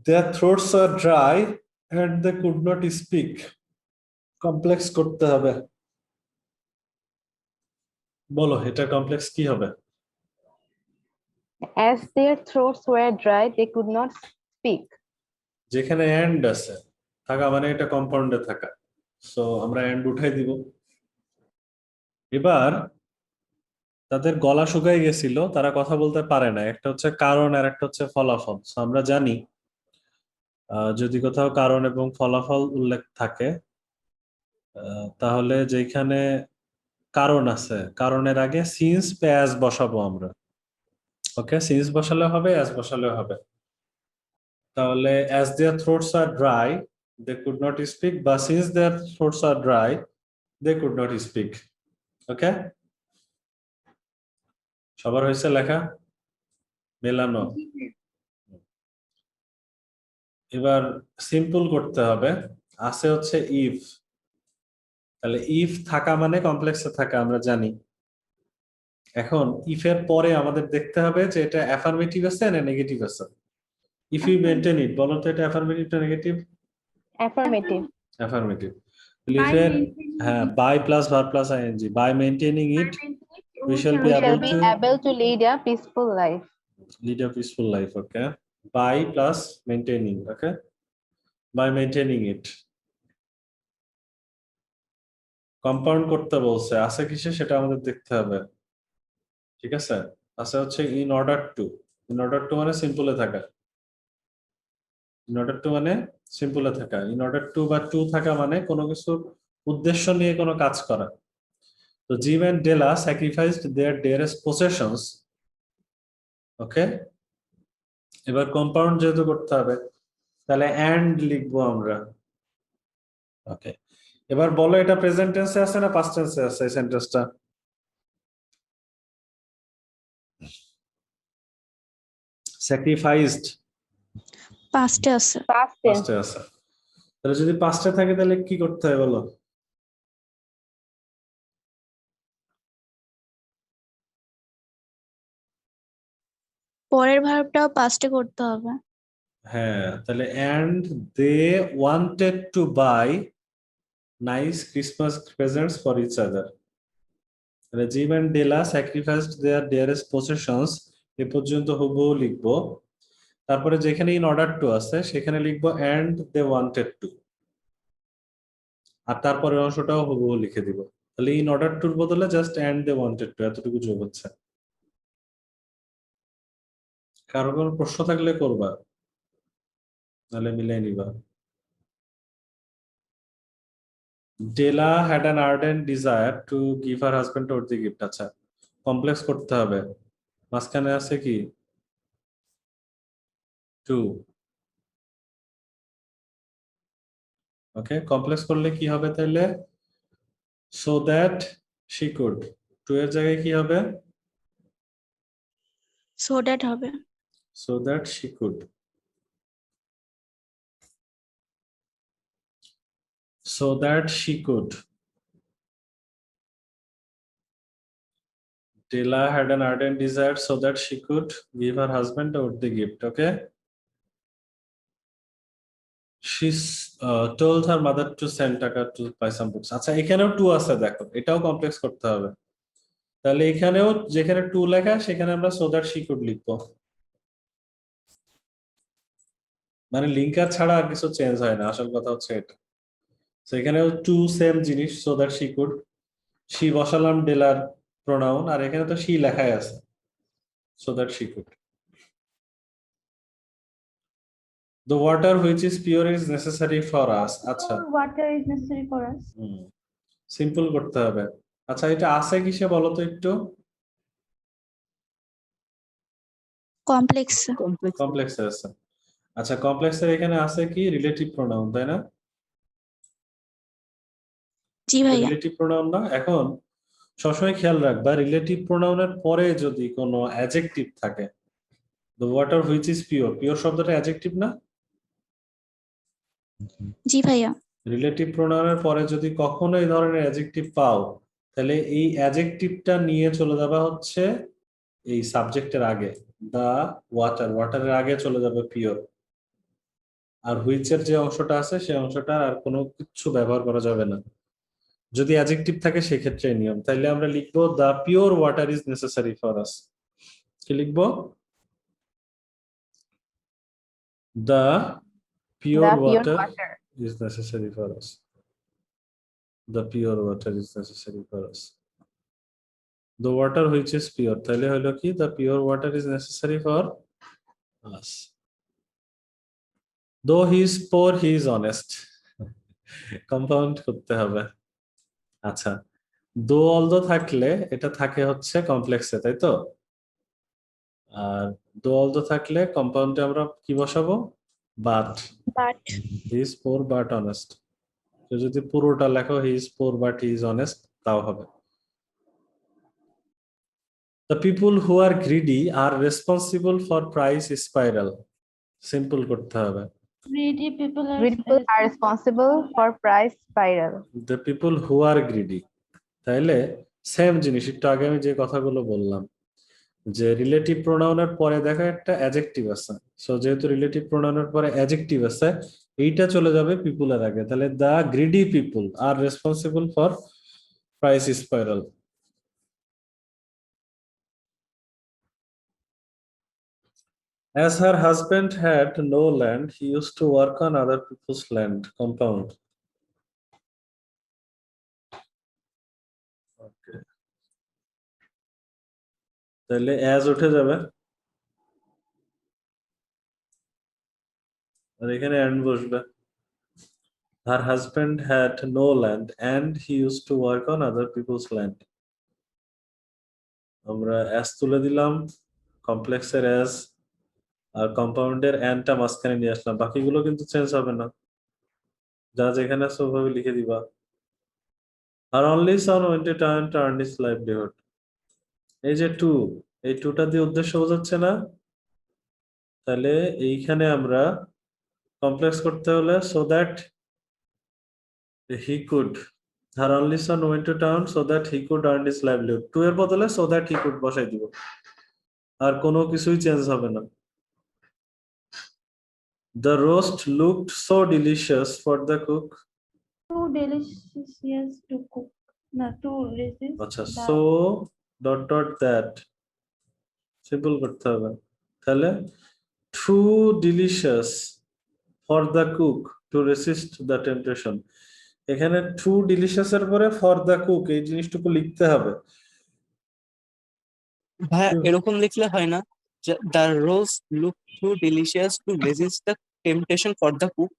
their throats are dry and they could not speak. Complex করতে হবে, বলো এটা কমপ্লেক্স কি হবে? As their throats were dry, they could not speak. যেখানে এন্ড আছে থাকা মানে এটা কম্পাউন্ডে থাকা, সো আমরা এন্ড উঠাই দিব। এবার তাদের গলা শুকাই গেছিল, তারা কথা বলতে পারে না, একটা হচ্ছে কারণ আর একটা হচ্ছে ফলাফল। সো আমরা জানি যদি কোথাও কারণ এবং ফলাফল উল্লেখ থাকে তাহলে যেখানে কারণ আছে কারণের আগে সিন্স বা অ্যাজ বসাবো আমরা। ওকে, সিন্স বসালে হবে, অ্যাজ বসালে হবে। তাহলে as their throats are dry they could not speak, বা since their throats are dry they could not speak. ওকে, সবার হয়েছে লেখা মেলানো? এবার সিম্পল করতে হবে, আছে হচ্ছে ইফ। তাহলে ইফ থাকা মানে কমপ্লেক্সে থাকা আমরা জানি। এখন ইফের পরে আমাদের দেখতে হবে যে এটা অ্যাফার্মেটিভ আছে না নেগেটিভ আছে। ইফ ইউ মেইনটেইন ইট, বলো তো এটা অ্যাফার্মেটিভ না নেগেটিভ? Affirmative. অ্যাফার্মেটিভ। ইফের হ্যাঁ by plus verb plus ING, by maintaining it we shall be We able shall be to able to lead a peaceful life. lead a peaceful life. Okay, by plus maintaining. Okay, by maintaining it. Compound করতে বলছে, আছে কিসে সেটা আমাদের দেখতে হবে। ঠিক আছে, আছে হচ্ছে in order to. In order to মানে সিম্পলে থাকা। ইন অর্ডার টু মানে সিম্পলে থাকা। ইন অর্ডার টু বা টু থাকা মানে কোনো কিছু উদ্দেশ্য নিয়ে কোনো কাজ করা। তো Jim and Della sacrificed their dearest possessions. Okay, এবার কম্পাউন্ড যেহেতু করতে হবে তাহলে এন্ড লিখবো আমরা। ওকে, এবার বলো এটা প্রেজেন্ট টেন্সে আছে না পাস্ট টেন্সে আছে এই সেন্টেন্সটা? স্যাক্রিফাইসড পাস্টে আছে। Past tense. পাস্টে আছে। তাহলে যদি পাস্টে থাকে তাহলে কি করতে হয় বলো? পরের ভার্বটাও পাস্টে করতে হবে। হ্যাঁ, তাহলে and they wanted to buy nice Christmas presents for each other. তাহলে Jim and Della sacrificed their dearest possessions, এ পর্যন্ত হুবহু লিখবো। তারপরে যেখানে ইন অর্ডার টু আছে সেখানে লিখবো এন্ড দে ওয়ান্টেড টু, আর তারপরের অংশটাও হুবহু লিখে দিব। তাহলে ইন অর্ডার টুর বদলে just and they wanted to এতটুকু যোগ হচ্ছে। কারো কোনো প্রশ্ন থাকলে করবা, নাহলে মিলাই নিবা। Della had an ardent desire to give her husband or the gift. আচ্ছা, কমপ্লেক্স করতে হবে, মাঝখানে আছে কি টু। ওকে, কমপ্লেক্স করলে কি হবে তাহলে? So that she could, to এর জায়গায় কি হবে? সো দ্যাট হবে। So that she could. So that she could. Della had an ardent desire so that she could give her husband or the gift. Okay, she told her mother to send টাকা to buy some books. আচ্ছা, এখানেও two আছে, দেখো এটাও complex করতে হবে। তাহলে এখানেও যেখানে টু লেখা সেখানে আমরা so that she could লিখবো, মানে লিঙ্কার ছাড়া আর কিছু চেঞ্জ হয় না, আসল কথা হচ্ছে এটা। তো এখানেও টু সেম জিনিস, so that she could, she বসালাম ডেলার প্রোনাউন, আর এখানে তো she লেখাই আছে, so that she could. The water which is pure is necessary for us. আচ্ছা, Water is necessary for us. Simple করতে হবে। আচ্ছা, এটা আছে কিসে বলো তো একটু? কমপ্লেক্স। কমপ্লেক্সে আছে। আচ্ছা, কমপ্লেক্সের এখানে আছে কি রিলেটিভ প্রোনাউন, তাই না? জি ভাইয়া। রিলেটিভ প্রোনাউন না? এখন সবসময় খেয়াল রাখবা রিলেটিভ প্রোনাউনের পরে যদি কোনো অ্যাডজেক্টিভ থাকে, the water which is pure, pure শব্দটা অ্যাডজেক্টিভ না? জি ভাইয়া। রিলেটিভ প্রোনাউনের পরে যদি কখনো এই ধরনের অ্যাডজেক্টিভ পাও তাহলে এই অ্যাডজেক্টিভটা নিয়ে চলে যাবা হচ্ছে এই সাবজেক্টের আগে, দা ওয়াটার, ওয়াটারের আগে চলে যাবে পিওর। আর হুইচের যে অংশটা আছে সেই অংশটা আর কোনো কিছু ব্যবহার করা যাবে না। যদি অ্যাডজেক্টিভ থাকে সেক্ষেত্রে নিয়ম। তাইলে আমরা লিখবো the pure water is necessary for us. কি লিখবো? The pure The pure water water. is necessary for us. The pure water is necessary for us. The water which is pure. তাহলে হলো কি? The pure water is necessary for us. Though he is poor, he is honest. Compound করতে হবে। আচ্ছা, দো although থাকলে এটা থাকে হচ্ছে কমপ্লেক্সে, তাই তো? আর দো অলদো থাকলে কম্পাউন্ডে আমরা কি বসাবো? But. But he is poor but honest. তো যদি পুরোটা লেখো he is poor but he is honest, তাও হবে। The people who are greedy are responsible for price spiral. Simple করতে হবে। Greedy people are Greedy people are responsible for price spiral. The people who are greedy. তাইলে same জিনিস, একটু আগে আমি যে কথাগুলো বললাম যে রিলেটিভ প্রোনাউনের পরে দেখো একটা অ্যাডজেক্টিভ আছে, সো যেহেতু রিলেটিভ প্রোনাউনের পরে অ্যাডজেক্টিভ আছে এইটা চলে যাবে পিপুলের আগে। তাহলে the greedy people are responsible for price spiral. As her husband had no land, he used to work on other people's land. Compound. Okay. তাহলে as উঠে যাবে আর এখানে and বসবে। Her husband had no land and he used to work on other people's land. আমরা as তুলে দিলাম, কমপ্লেক্সের as আর কম্পাউন্ডের এন্ডটা মাঝখানে নিয়ে আসলাম। বাকিগুলো কিন্তু চেঞ্জ হবে না, যা যেখানে আছে ওভাবে লিখে দিবা। আর only son went to town to earn his livelihood. এই যে টু, এই টুটা দিয়ে উদ্দেশ্য বোঝাচ্ছে না? তাহলে এইখানে আমরা কমপ্লেক্স করতে হলে so that he could, her only son went to town so that he could earn his livelihood. To এর বদলে so that he could বসাই দিব, আর কোনো কিছুই চেঞ্জ হবে না। The roast looked so delicious for the cook. too delicious to cook. No, to resist. আচ্ছা, the- so dot dot that simple করতে হবে। তাহলে too delicious for the cook to resist the temptation. এখানে too delicious এর পরে for the cook এই জিনিসটুকু লিখতে হবে। ভাইয়া এরকম লিখলে হয় না? The rose look to delicious two resist the temptation for the cook.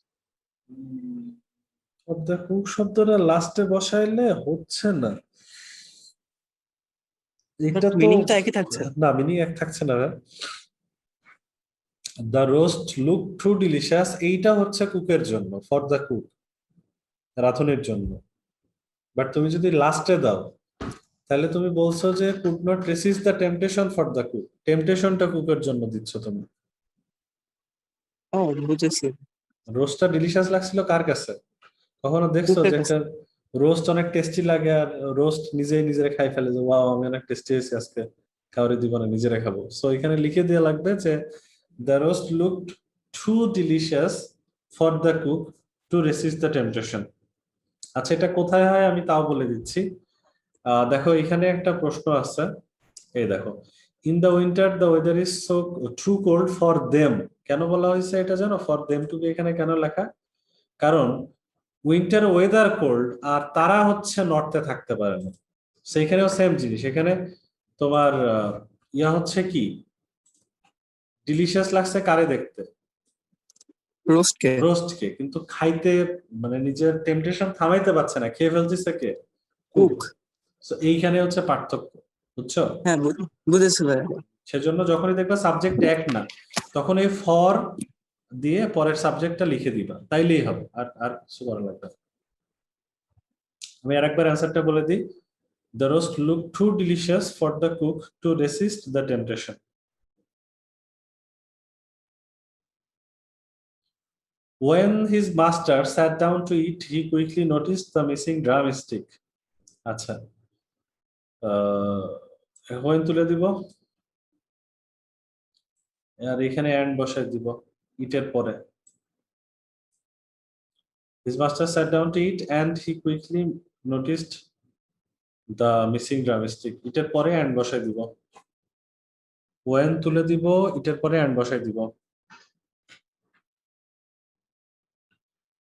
for the cook শব্দটা লাস্টে বসাইলে হচ্ছে না। এটা তো মিনিংটা একই থাকছে। না, মিনিং এক থাকছে না। The roast look to delicious এইটা হচ্ছে কুকের জন্য, ফর দ্য কুক রাঁধুনির জন্য। বাট তুমি যদি লাস্টে দাও তাহলে তুমি বলছো যে could not resist the temptation for the cook, টেম্পটেশনটা কুকের জন্য দিচ্ছ তুমি। ও বুঝেছি। রোস্টটা ডিলিশিয়াস লাগছিল কার কাছে? কখনো দেখছো কুকের যে কাছে। একটা রোস্ট অনেক টেস্টি লাগে আর রোস্ট নিজেই নিজেরা খাই ফেলে যে ওয়াও আমি অনেক টেস্টি হয়েছি আজকে, কাউরে দিব না, নিজেরা খাবো। সো এখানে লিখে দিয়ে লাগবে যে the roast looked too delicious for the cook to resist the temptation. আচ্ছা, এটা কোথায় হয় আমি তাও বলে দিচ্ছি। দেখো এখানে একটা প্রশ্ন আছে, এই দেখো, in the winter the weather is so too cold for them. কেন বলা হয়েছে এটা জানো? ফর দেম টুকে এখানে কেন লেখা? কারণ উইন্টার ওয়েদার কোল্ড আর তারা হচ্ছে নর্থে থাকতে পারে না। সেইখানেও সেম জিনিস, এখানে তোমার ইয়া হচ্ছে কি ডিলিশিয়াস লাগছে কারে দেখতে? রোস্টকে। রোস্টকে, কিন্তু খাইতে মানে নিজের টেম্পটেশন থামাইতে পারছে না, খেয়ে ফেলতেছে কে? কুক। সো এইখানে হচ্ছে পার্থক্য, বুঝছো? হ্যাঁ বুঝেছি ভাইয়া। সেজন্য যখনই দেখবা সাবজেক্ট এক না তখন এই ফর দিয়ে পরের সাবজেক্টটা লিখে দিবা, তাইলেই হবে। আর আর কিছু করা লাগবে না। আমি আরেকবার অ্যান্সারটা বলে দিই। The roast looked too delicious for the cook to resist the temptation. When his master sat down to eat, he quickly noticed the missing drumstick. আচ্ছা, when তুলে দিব আর এখানে and বসাই দিব ইটের পরে। His master sat down to eat and he quickly noticed the missing drumstick. এটার পরে and বসাই দিব। when তুলে দিব, এটার পরে and বসাই দিব।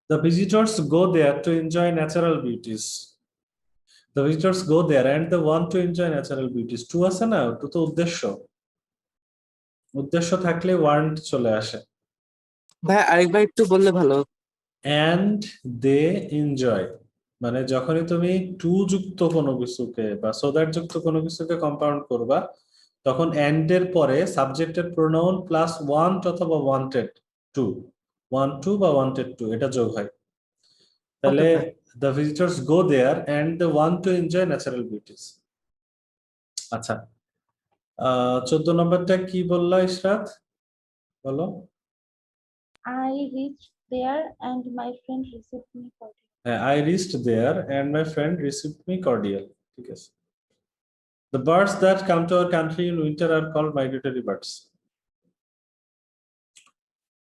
The visitors go there to enjoy natural beauties. The visitors go there and they want to enjoy natural beauties. To আছে না, to তো উদ্দেশ্য। উদ্দেশ্য থাকলে want চলে আসে। ভাই আরেকবার একটু বললে ভালো। and they enjoy মানে যখনই তুমি টু যুক্ত কোনো কিছুকে বা so that যুক্ত কোনো কিছুকে কম্পাউন্ড করবা, তখন and এর পরে সাবজেক্টের প্রোনাউন প্লাস want অথবা wanted to, want to বা wanted to এটা যোগ হয়। তাহলে Okay, the visitors go there and they want to enjoy natural beauties. আচ্ছা, 14 নম্বরটা কি বললা ইশরাত, বলো। I reached there and my friend received me cordially. I reached there and my friend received me cordial. ঠিক আছে। The birds that come to our country in winter are called migratory birds.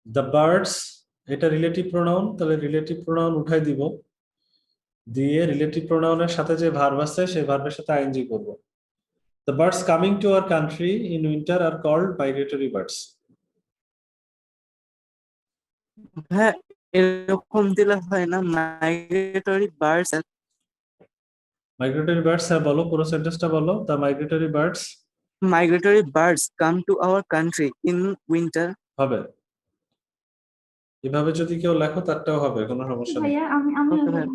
The birds, এটা relative pronoun, তাহলে relative pronoun উঠাই দিব, দিয়ে relative প্রোনাউনের সাথে যে verb আছে সেই ভার্বের সাথে আইএনজি করব। The birds coming to our country in winter are called migratory birds. ভাই এরকম দিলে হয় না, মাইগ্রেটরি বার্ডস Migratory birds হ্যাঁ বলো, পুরো সেন্টেন্সটা বলো। The migratory birds come to our country in winter. হবে, এভাবে যদি কেউ লেখো তারটাও হবে, কোনো সমস্যা নেই। ভাইয়া আমি Okay, ভাইয়া।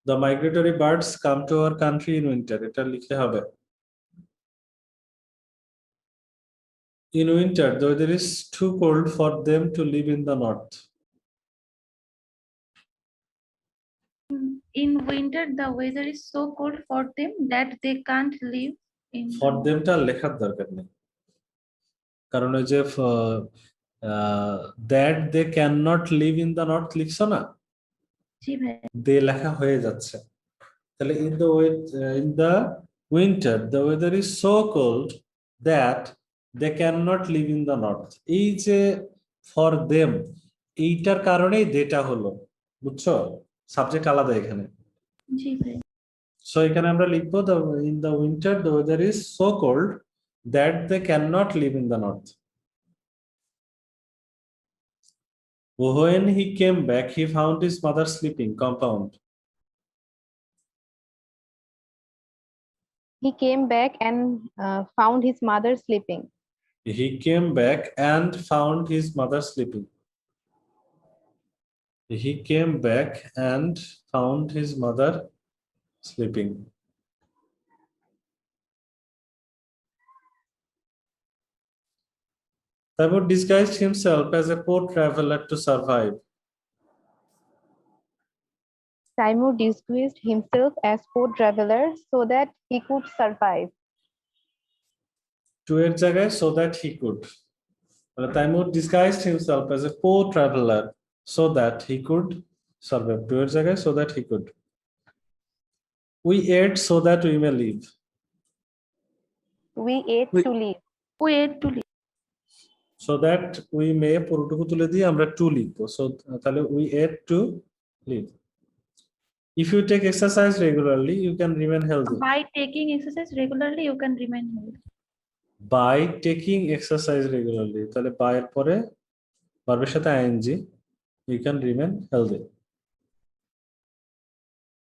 The migratory birds come to our country in winter, এটা লিখলে হবে। In winter, the weather is too cold for them to live in the north. in winter the weather is so cold for them that they can't live in For them টা লেখার দরকার নেই, কারণ ওই যে that they cannot live in the north লিখছো না, জি ভাইয়া দে লেখা হয়ে যাচ্ছে। তাহলে in the winter the weather is so cold that they cannot live in the north, এই যে for them এইটার কারণেই দেটা হলো, বুঝছো, সাবজেক্ট আলাদা এখানে। জি ভাইয়া সো এখানে আমরা লিখবো in the winter the weather is so cold that they cannot live in the north. When he came back he found his mother sleeping. Compound. He came back and found his mother sleeping. He came back and found his mother sleeping. He came back and found his mother sleeping. Taimur disguised himself as a poor traveler to survive. Taimur disguised himself as poor traveler so that he could survive. To এর জায়গায় so that he could. Taimur disguised himself as a poor traveler so that he could survive. To এর জায়গায় so that he could. We ate so that we may live. We ate We- to live. we ate to live So that we may পুরোটুকু তুলে দিয়ে আমরা to লিখবো। So তাহলে we ate to live. If you take exercise regularly, you can remain healthy. by taking exercise regularly you can remain healthy By taking exercise regularly, তাহলে by এর পরে ভার্বের সাথে ing, you can remain healthy.